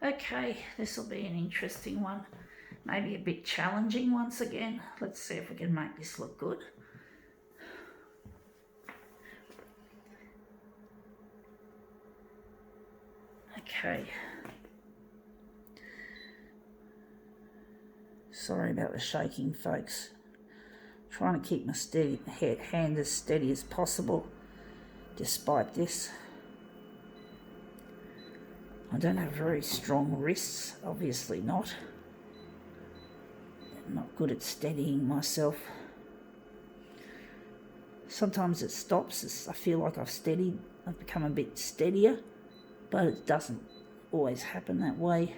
Okay, this will be an interesting one. Maybe a bit challenging once again. Let's see if we can make this look good. Okay. Sorry about the shaking, folks. Trying to keep my hand as steady as possible despite this. I don't have very strong wrists, obviously not. I'm not good at steadying myself. Sometimes it stops. I feel like I've become a bit steadier, but it doesn't always happen that way.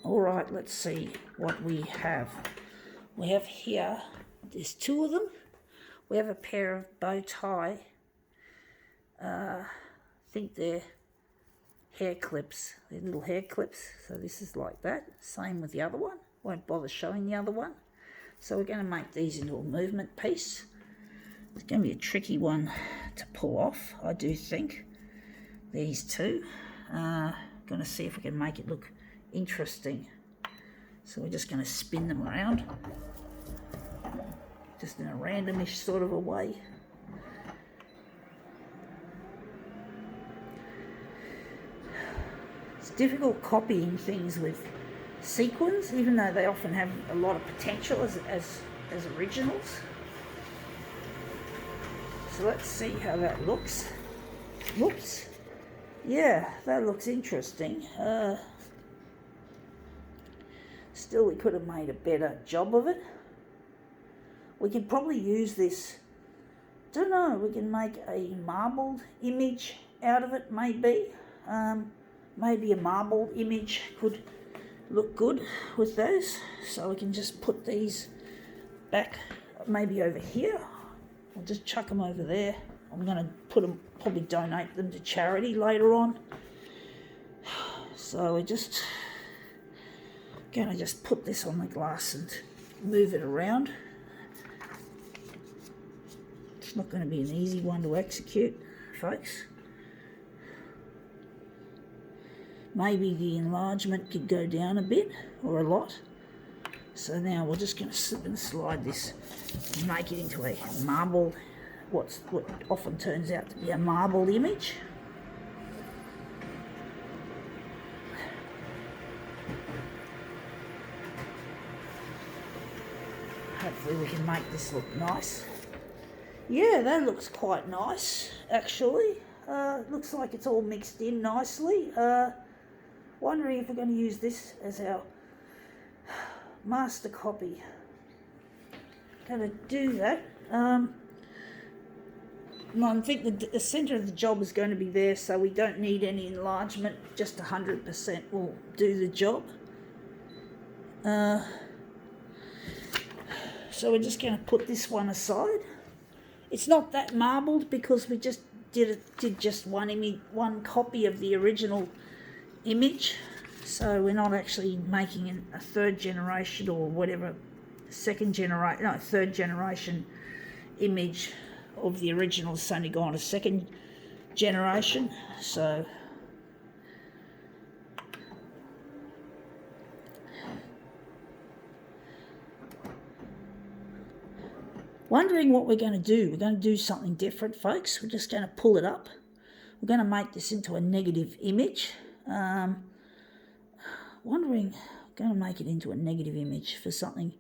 All right, let's see what we have. We have here, there's two of them. We have a pair of bow tie. I think they're hair clips. They're little hair clips. So this is like that. Same with the other one. Won't bother showing the other one. So we're going to make these into a movement piece. It's going to be a tricky one to pull off, I do think. These two. Going to see if we can make it look interesting. So we're just going to spin them around, just in a randomish sort of a way. It's difficult copying things with sequins, even though they often have a lot of potential as originals. So let's see how that looks. Whoops. Yeah, that looks interesting. Still, we could have made a better job of it. We could probably use this, don't know, we can make a marbled image out of it, maybe. Maybe a marbled image could look good with those. So we can just put these back maybe over here. I'll just chuck them over there. I'm going to put them, probably donate them to charity later on. So we're just going to just put this on the glass and move it around. It's not going to be an easy one to execute, folks. Maybe the enlargement could go down a bit or a lot. So now we're just going to slip and slide this and make it into a marble, what often turns out to be a marbled image. Hopefully we can make this look nice. Yeah, that looks quite nice, actually. Looks like it's all mixed in nicely. Wondering if we're going to use this as our master copy. Going to do that. I think the centre of the job is going to be there, so we don't need any enlargement. Just 100% will do the job. So we're just going to put this one aside. It's not that marbled because we just did just one copy of the original image. So we're not actually making a third generation or whatever, third generation image of the original. It's only gone to second generation. So wondering what we're going to do. We're going to do something different, folks. We're just going to pull it up. We're going to make this into a negative image. Wondering, going to make it into a negative image for something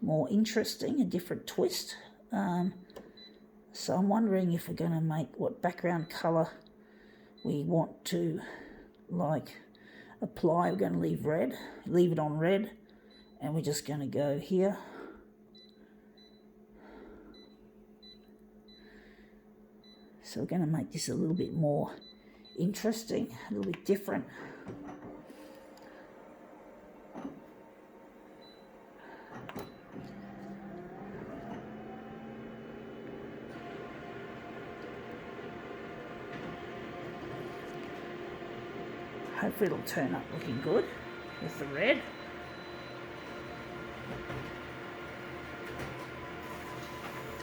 more interesting, a different twist. So I'm wondering if we're going to make what background colour we want to apply. We're going to leave it on red, and we're just going to go here. So we're going to make this a little bit more interesting, a little bit different. Hopefully it'll turn up looking good with the red.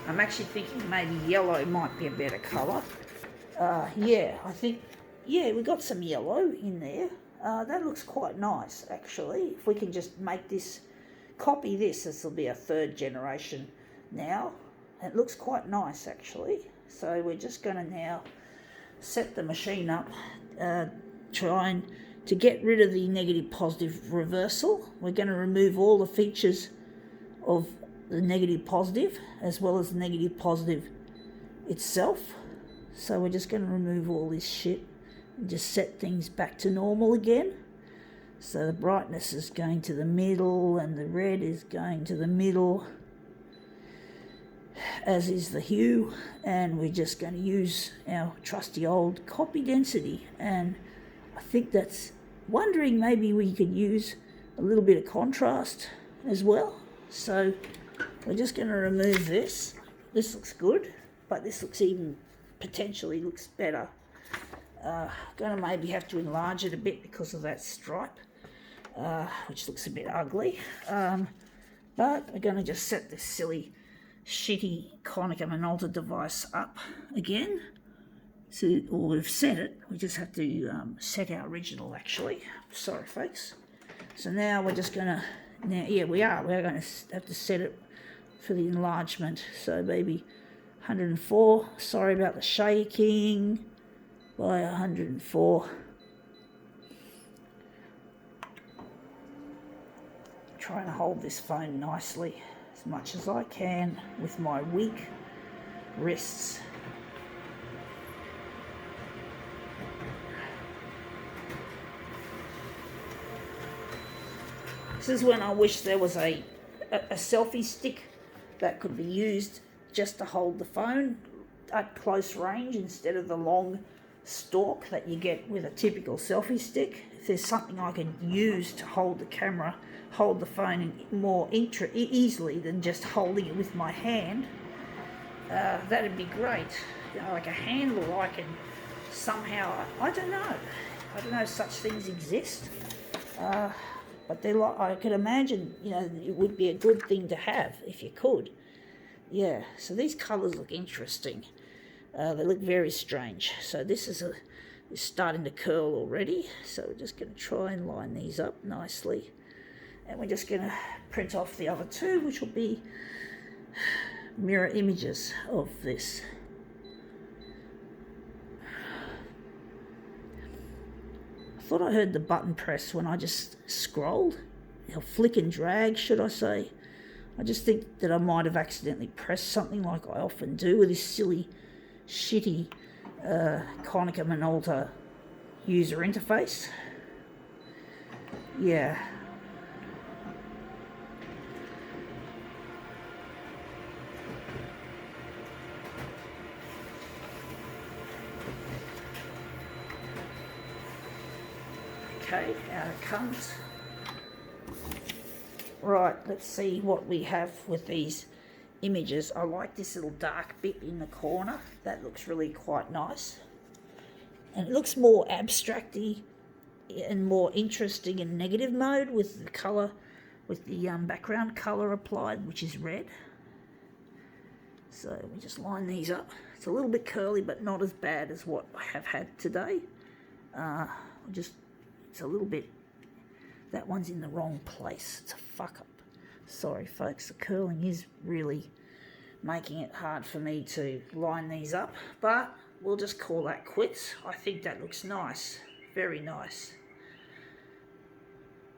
I'm actually thinking maybe yellow might be a better colour. Yeah, I think, yeah, we got some yellow in there. That looks quite nice, actually. If we can just make this, copy this will be a 3rd generation now. It looks quite nice, actually. So we're just going to now set the machine up, trying to get rid of the negative positive reversal. We're going to remove all the features of the negative positive as well as the negative positive itself. So we're just going to remove all this shit and just set things back to normal again. So the brightness is going to the middle and the red is going to the middle, as is the hue, and we're just going to use our trusty old copy density. And I think that's wondering maybe we could use a little bit of contrast as well. So we're just going to remove this. This looks good, but this looks even potentially looks better. Going to maybe have to enlarge it a bit because of that stripe, which looks a bit ugly. But we're going to just set this silly shitty Konica Minolta device up again. So, or we've set it, we just have to set our original actually. Sorry folks. So now we're just going to, we're going to have to set it for the enlargement. So maybe 104, sorry about the shaking, by 104. Trying to hold this phone nicely as much as I can with my weak wrists. This is when I wish there was a selfie stick that could be used just to hold the phone at close range instead of the long stalk that you get with a typical selfie stick. If there's something I can use to hold the camera, hold the phone more easily than just holding it with my hand, that'd be great. You know, like a handle I can somehow, I don't know such things exist. But I could imagine, you know, it would be a good thing to have if you could. Yeah, so these colours look interesting. They look very strange. So this is starting to curl already. So we're just going to try and line these up nicely. And we're just going to print off the other two, which will be mirror images of this. I thought I heard the button press when I just scrolled. Or flick and drag, should I say. I just think that I might have accidentally pressed something like I often do with this silly, shitty Konica Minolta user interface. Yeah. Okay, out it comes. Right, let's see what we have with these images. I like this little dark bit in the corner. That looks really quite nice. And it looks more abstracty and more interesting in negative mode with the colour, with the background colour applied, which is red. So we just line these up. It's a little bit curly, but not as bad as what I have had today. It's a little bit, that one's in the wrong place. It's a fuck up. Sorry folks, the curling is really making it hard for me to line these up, but we'll just call that quits. I think that looks nice, very nice.